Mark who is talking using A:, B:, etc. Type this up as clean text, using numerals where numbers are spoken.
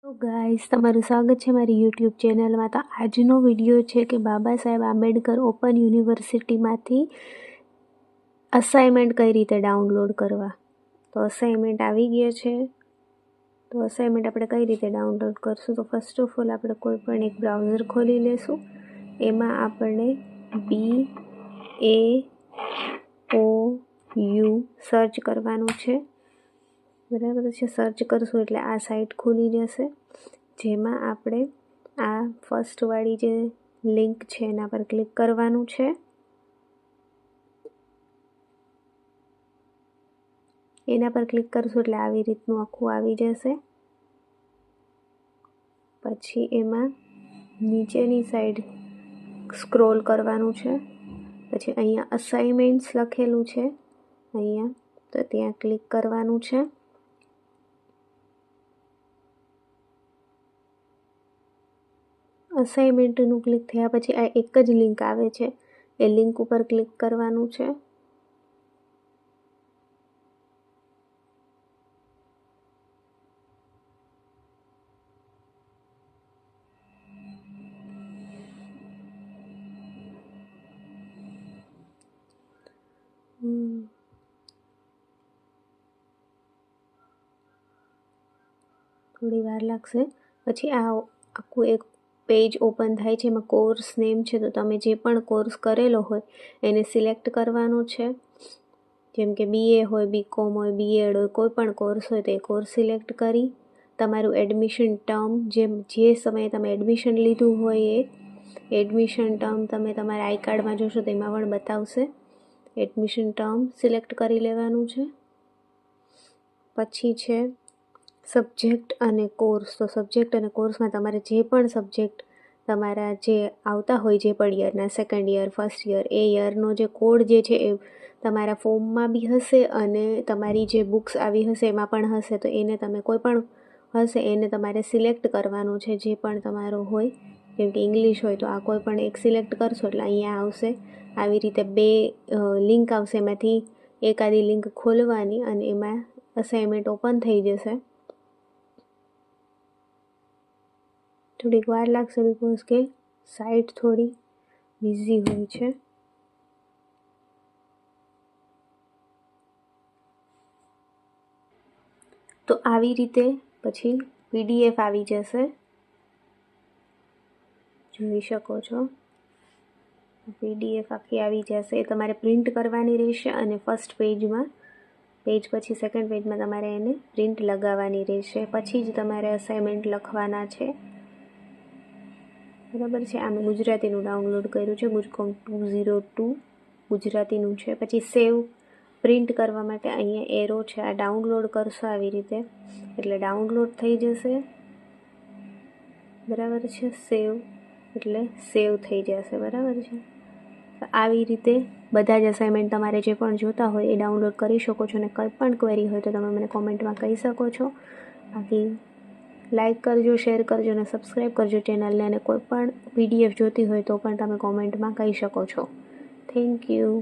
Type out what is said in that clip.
A: તો ગાઈસ તમારું સ્વાગત છે મારી યુટ્યુબ ચેનલમાં। તો આજનો વિડીયો છે કે બાબા સાહેબ આંબેડકર ઓપન યુનિવર્સિટીમાંથી અસાઇનમેન્ટ કઈ રીતે ડાઉનલોડ કરવા। તો અસાઇનમેન્ટ આવી ગયા છે। તો અસાઇનમેન્ટ આપણે કઈ રીતે ડાઉનલોડ કરશું, તો ફર્સ્ટ ઓફ ઓલ આપણે કોઈ પણ એક બ્રાઉઝર ખોલી લેશું। એમાં આપણે BAOU સર્ચ કરવાનું છે, બરાબર છે। સર્ચ કરશું એટલે આ સાઇટ ખુલી જશે, જેમાં આપણે આ ફર્સ્ટવાળી જે લિંક છે એના પર ક્લિક કરવાનું છે। એના પર ક્લિક કરશું એટલે આવી રીતનું આખું આવી જશે। પછી એમાં નીચેની સાઈડ સ્ક્રોલ કરવાનું છે, પછી અહીંયા અસાઇનમેન્ટ્સ લખેલું છે અહીંયા, તો ત્યાં ક્લિક કરવાનું છે। અસાઇનમેન્ટનું ક્લિક થયા પછી આ એક જ લિંક આવે છે, એ લિંક ઉપર ક્લિક કરવાનું છે। થોડી વાર લાગશે। પછી આ આખું એક પેજ ઓપન થાય છે, એમાં કોર્સ નેમ છે, તો તમે જે પણ કોર્સ કરેલો હોય એને સિલેક્ટ કરવાનો છે। જેમ કે BA હોય, BCom હોય, BEd હોય, કોઈ પણ કોર્સ હોય તો એ કોર્સ સિલેક્ટ કરી તમારું એડમિશન ટર્મ જે સમયે તમે એડમિશન લીધું હોય એ એડમિશન ટર્મ તમે તમારા આઈ કાર્ડમાં જોશો તો એમાં પણ બતાવશે। એડમિશન ટર્મ સિલેક્ટ કરી લેવાનું છે। પછી છે સબ્જેક્ટ અને કોર્સ। તો સબ્જેક્ટ અને કોર્સમાં તમારે જે પણ સબ્જેક્ટ તમારા જે આવતા હોય, જે પણ યરના, સેકન્ડ યર, ફર્સ્ટ યર, એ યરનો જે કોડ જે છે એ તમારા ફોર્મમાં બી હશે અને તમારી જે બુક્સ આવી હશે એમાં પણ હશે। તો એને તમે કોઈ પણ હશે એને તમારે સિલેક્ટ કરવાનું છે, જે પણ તમારો હોય। જેમ કે ઇંગ્લિશ હોય તો આ કોઈ પણ એક સિલેક્ટ કરશો એટલે અહીંયા આવશે। આવી રીતે બે લિંક આવશે, એમાંથી એકાદી લિંક ખોલવાની અને એમાં અસાઇનમેન્ટ ઓપન થઈ જશે। થોડીક વાર લાગશે બિકોઝ કે સાઇટ થોડી બિઝી હોય છે। તો આવી રીતે પછી PDF આવી જશે, જોઈ શકો છો। PDF આખી આવી જશે, એ તમારે પ્રિન્ટ કરવાની રહેશે અને ફર્સ્ટ પેજમાં પછી સેકન્ડ પેજમાં તમારે એને પ્રિન્ટ લગાવવાની રહેશે, પછી જ તમારે અસાઇનમેન્ટ લખવાના છે, બરાબર છે। આ મેં ગુજરાતીનું ડાઉનલોડ કર્યું છે, ગુજકોમ 202 ગુજરાતીનું છે। પછી સેવ પ્રિન્ટ કરવા માટે અહીંયા એરો છે, આ ડાઉનલોડ કરશો આવી રીતે એટલે ડાઉનલોડ થઈ જશે, બરાબર છે। સેવ એટલે સેવ થઈ જશે, બરાબર છે। આવી રીતે બધા જ અસાઇનમેન્ટ તમારે જે પણ જોતા હોય એ ડાઉનલોડ કરી શકો છો, અને કંઈ પણ ક્વેરી હોય તો તમે મને કોમેન્ટમાં કહી શકો છો। બાકી લાઇક કરજો, શેર કરજો અને સબસ્ક્રાઈબ કરજો ચેનલને, અને કોઈ પણ PDF જોતી હોય તો પણ તમે કોમેન્ટમાં કહી શકો છો। Thank you.